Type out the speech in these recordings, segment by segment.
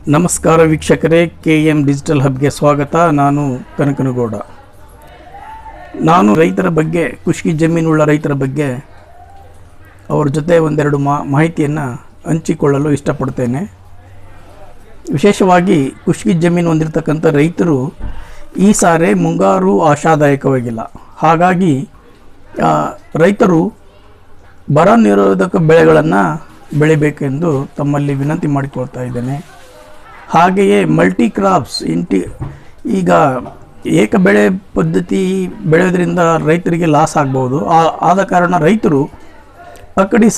ನಮಸ್ಕಾರ ವೀಕ್ಷಕರೇ, KM digital ಹಬ್ಗೆ ಸ್ವಾಗತ. ನಾನು ಕನಕನಗೌಡ. ನಾನು ರೈತರ ಬಗ್ಗೆ, ಖುಷ್ಕಿ ಜಮೀನುಳ್ಳ ರೈತರ ಬಗ್ಗೆ ಅವರ ಜೊತೆ ಒಂದೆರಡು ಮಾಹಿತಿಯನ್ನು ಹಂಚಿಕೊಳ್ಳಲು ಇಷ್ಟಪಡ್ತೇನೆ. ವಿಶೇಷವಾಗಿ ಖುಷ್ಕಿ ಜಮೀನು ಹೊಂದಿರತಕ್ಕಂಥ ರೈತರು ಈ ಸಾರಿ ಮುಂಗಾರು ಆಶಾದಾಯಕವಾಗಿಲ್ಲ. ಹಾಗಾಗಿ ರೈತರು ಬರ ನಿರೋಧಕ ಬೆಳೆಗಳನ್ನು ಬೆಳಿಬೇಕೆಂದು ತಮ್ಮಲ್ಲಿ ವಿನಂತಿ ಮಾಡಿಕೊಳ್ತಾ ಇದ್ದೇನೆ. ಹಾಗೆಯೇ ಮಲ್ಟಿ ಕ್ರಾಪ್ಸ್ ಈಗ ಏಕ ಬೆಳೆ ಪದ್ಧತಿ ಬೆಳೆಯೋದ್ರಿಂದ ರೈತರಿಗೆ ಲಾಸ್ ಆಗ್ಬೋದು. ಆದ ಕಾರಣ ರೈತರು ಅಕ್ಕಡಿ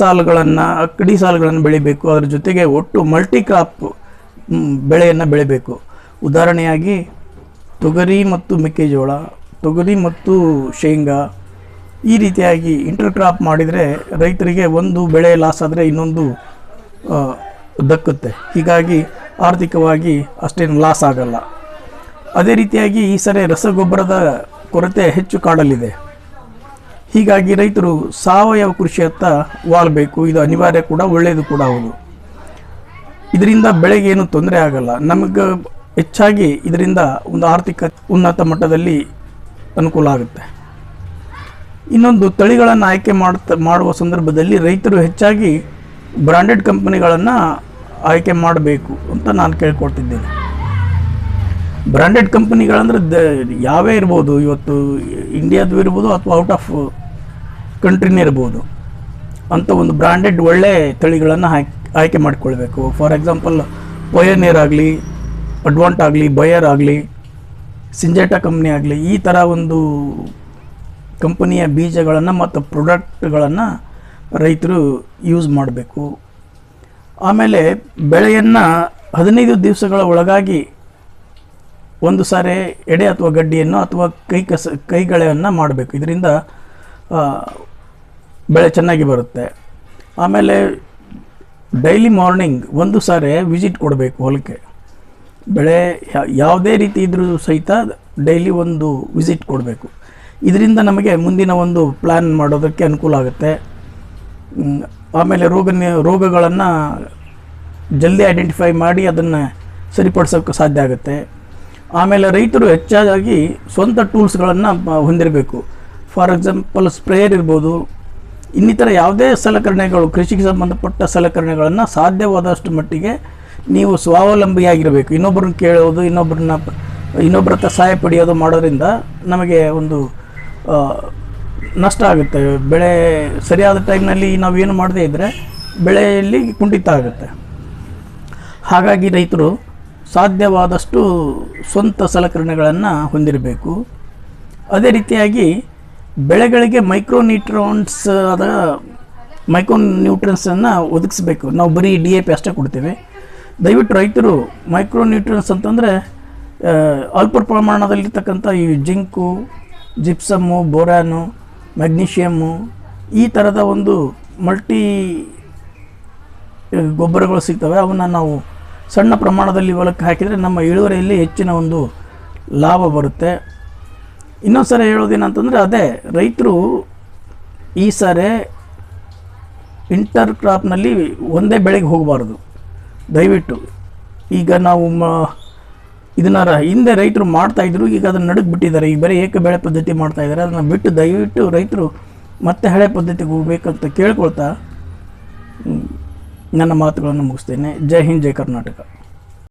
ಸಾಲುಗಳನ್ನು ಬೆಳಿಬೇಕು. ಅದರ ಜೊತೆಗೆ ಒಟ್ಟು ಮಲ್ಟಿ ಕ್ರಾಪ್ ಬೆಳೆಯನ್ನು ಬೆಳಿಬೇಕು. ಉದಾಹರಣೆಯಾಗಿ ತೊಗರಿ ಮತ್ತು ಮೆಕ್ಕೆಜೋಳ, ತೊಗರಿ ಮತ್ತು ಶೇಂಗಾ, ಈ ರೀತಿಯಾಗಿ ಇಂಟರ್ ಕ್ರಾಪ್ ಮಾಡಿದರೆ ರೈತರಿಗೆ ಒಂದು ಬೆಳೆ ಲಾಸ್ ಆದರೆ ಇನ್ನೊಂದು ದಕ್ಕುತ್ತೆ. ಹೀಗಾಗಿ ಆರ್ಥಿಕವಾಗಿ ಅಷ್ಟೇನು ಲಾಸ್ ಆಗಲ್ಲ. ಅದೇ ರೀತಿಯಾಗಿ ಈ ಸರಿ ರಸಗೊಬ್ಬರದ ಕೊರತೆ ಹೆಚ್ಚು ಕಾಡಲಿದೆ. ಹೀಗಾಗಿ ರೈತರು ಸಾವಯವ ಕೃಷಿಯತ್ತ ವಾಲಬೇಕು. ಇದು ಅನಿವಾರ್ಯ ಕೂಡ, ಒಳ್ಳೆಯದು ಕೂಡ ಹೌದು. ಇದರಿಂದ ಬೆಳೆಗೆ ಏನು ತೊಂದರೆ ಆಗಲ್ಲ. ನಮಗೆ ಹೆಚ್ಚಾಗಿ ಇದರಿಂದ ಒಂದು ಆರ್ಥಿಕ ಉನ್ನತ ಮಟ್ಟದಲ್ಲಿ ಅನುಕೂಲ ಆಗುತ್ತೆ. ಇನ್ನೊಂದು, ತಳಿಗಳನ್ನು ಆಯ್ಕೆ ಮಾಡುವ ಸಂದರ್ಭದಲ್ಲಿ ರೈತರು ಹೆಚ್ಚಾಗಿ ಬ್ರಾಂಡೆಡ್ ಕಂಪನಿಗಳನ್ನು ಆಯ್ಕೆ ಮಾಡಬೇಕು ಅಂತ ನಾನು ಕೇಳ್ಕೊಳ್ತಿದ್ದೇನೆ. ಬ್ರಾಂಡೆಡ್ ಕಂಪನಿಗಳಂದರೆ ಯಾವೇ ಇರ್ಬೋದು, ಇವತ್ತು ಇಂಡಿಯಾದು ಇರ್ಬೋದು ಅಥವಾ ಔಟ್ ಆಫ್ ಕಂಟ್ರಿನೇ ಇರ್ಬೋದು, ಅಂಥ ಒಂದು ಬ್ರಾಂಡೆಡ್ ಒಳ್ಳೆ ತಳಿಗಳನ್ನು ಆಯ್ಕೆ ಮಾಡಿಕೊಳ್ಬೇಕು. ಫಾರ್ ಎಕ್ಸಾಂಪಲ್ ಪಯೋನಿಯರ್ ಆಗಲಿ, ಅಡ್ವಾಂಟ್ ಆಗಲಿ, ಬಯರ್ ಆಗಲಿ, ಸಿಂಜೆಟಾ ಕಂಪ್ನಿ ಆಗಲಿ, ಈ ಥರ ಒಂದು ಕಂಪನಿಯ ಬೀಜಗಳನ್ನು ಮತ್ತು ಪ್ರಾಡಕ್ಟ್ಗಳನ್ನು ರೈತರು ಯೂಸ್ ಮಾಡಬೇಕು. ಆಮೇಲೆ ಬೆಳೆಯನ್ನು 15 ದಿವಸಗಳ ಒಳಗಾಗಿ ಒಂದು ಸಾರಿ ಎಡೆ ಅಥವಾ ಗಡ್ಡಿಯನ್ನು ಅಥವಾ ಕೈಗಳೆಯನ್ನು ಮಾಡಬೇಕು. ಇದರಿಂದ ಬೆಳೆ ಚೆನ್ನಾಗಿ ಬರುತ್ತೆ. ಆಮೇಲೆ ಡೈಲಿ ಮಾರ್ನಿಂಗ್ ಒಂದು ಸಾರಿ ವಿಸಿಟ್ ಕೊಡಬೇಕು ಹೊಲಕ್ಕೆ. ಬೆಳೆ ಯಾವುದೇ ರೀತಿ ಇದ್ರೂ ಸಹಿತ ಡೈಲಿ ಒಂದು ವಿಸಿಟ್ ಕೊಡಬೇಕು. ಇದರಿಂದ ನಮಗೆ ಮುಂದಿನ ಒಂದು ಪ್ಲ್ಯಾನ್ ಮಾಡೋದಕ್ಕೆ ಅನುಕೂಲ ಆಗುತ್ತೆ. ಆಮೇಲೆ ರೋಗಗಳನ್ನು ಜಲ್ದಿ ಐಡೆಂಟಿಫೈ ಮಾಡಿ ಅದನ್ನು ಸರಿಪಡಿಸೋಕ್ಕೆ ಸಾಧ್ಯ ಆಗುತ್ತೆ. ಆಮೇಲೆ ರೈತರು ಹೆಚ್ಚಾಗಿ ಸ್ವಂತ ಟೂಲ್ಸ್ಗಳನ್ನು ಹೊಂದಿರಬೇಕು. ಫಾರ್ ಎಕ್ಸಾಂಪಲ್ ಸ್ಪ್ರೇಯರ್ ಇರ್ಬೋದು, ಇನ್ನಿತರ ಯಾವುದೇ ಸಲಕರಣೆಗಳು, ಕೃಷಿಗೆ ಸಂಬಂಧಪಟ್ಟ ಸಲಕರಣೆಗಳನ್ನು ಸಾಧ್ಯವಾದಷ್ಟು ಮಟ್ಟಿಗೆ ನೀವು ಸ್ವಾವಲಂಬಿಯಾಗಿರಬೇಕು. ಇನ್ನೊಬ್ಬರನ್ನ ಕೇಳೋದು, ಇನ್ನೊಬ್ಬರ ಹತ್ರ ಸಹಾಯ ಪಡೆಯೋದು ಮಾಡೋದ್ರಿಂದ ನಮಗೆ ಒಂದು ನಷ್ಟ ಆಗುತ್ತೆ. ಬೆಳೆ ಸರಿಯಾದ ಟೈಮ್ನಲ್ಲಿ ನಾವೇನು ಮಾಡದೇ ಇದ್ದರೆ ಬೆಳೆಯಲ್ಲಿ ಕುಂಠಿತ ಆಗುತ್ತೆ. ಹಾಗಾಗಿ ರೈತರು ಸಾಧ್ಯವಾದಷ್ಟು ಸ್ವಂತ ಸಲಕರಣೆಗಳನ್ನು ಹೊಂದಿರಬೇಕು. ಅದೇ ರೀತಿಯಾಗಿ ಬೆಳೆಗಳಿಗೆ ಮೈಕ್ರೋನ್ಯೂಟ್ರಿಯನ್ಸನ್ನು ಒದಗಿಸ್ಬೇಕು. ನಾವು ಬರೀ DAP ಅಷ್ಟೇ ಕೊಡ್ತೇವೆ. ದಯವಿಟ್ಟು ರೈತರು ಮೈಕ್ರೋನ್ಯೂಟ್ರಿಯನ್ಸ್ ಅಂತಂದರೆ ಅಲ್ಪ ಪ್ರಮಾಣದಲ್ಲಿರ್ತಕ್ಕಂಥ ಈ ಜಿಂಕು, ಜಿಪ್ಸಮ್ಮು, ಬೋರಾನು, ಮ್ಯಾಗ್ನೀಷಿಯಮ್ಮು, ಈ ಥರದ ಒಂದು ಮಲ್ಟಿ ಗೊಬ್ಬರಗಳು ಸಿಗ್ತವೆ. ಅವನ್ನು ನಾವು ಸಣ್ಣ ಪ್ರಮಾಣದಲ್ಲಿ ಹೊಲಕ್ಕೆ ಹಾಕಿದರೆ ನಮ್ಮ ಇಳುವರಿಯಲ್ಲಿ ಹೆಚ್ಚಿನ ಒಂದು ಲಾಭ ಬರುತ್ತೆ. ಇನ್ನೊಂದು ಸಾರಿ ಹೇಳೋದೇನಂತಂದರೆ, ಅದೇ ರೈತರು ಈ ಸಾರಿ ಇಂಟರ್ ಕ್ರಾಪ್ನಲ್ಲಿ ಒಂದೇ ಬೆಳೆಗೆ ಹೋಗಬಾರ್ದು. ದಯವಿಟ್ಟು ಈಗ ನಾವು ಇದನ್ನು ಹಿಂದೆ ರೈತರು ಮಾಡ್ತಾಯಿದ್ರು, ಈಗ ಅದನ್ನು ನಡುಗೆ ಬಿಟ್ಟಿದ್ದಾರೆ. ಈಗ ಬರೀ ಏಕ ಬೆಳೆ ಪದ್ಧತಿ ಮಾಡ್ತಾಯಿದ್ದಾರೆ. ಅದನ್ನು ಬಿಟ್ಟು ದಯವಿಟ್ಟು ರೈತರು ಮತ್ತೆ ಹಳೆ ಪದ್ಧತಿಗೆ ಹೋಗಬೇಕಂತ ಕೇಳ್ಕೊಳ್ತಾ ನನ್ನ ಮಾತುಗಳನ್ನು ಮುಗಿಸ್ತೇನೆ. ಜೈ ಹಿಂದ್, ಜೈ ಕರ್ನಾಟಕ.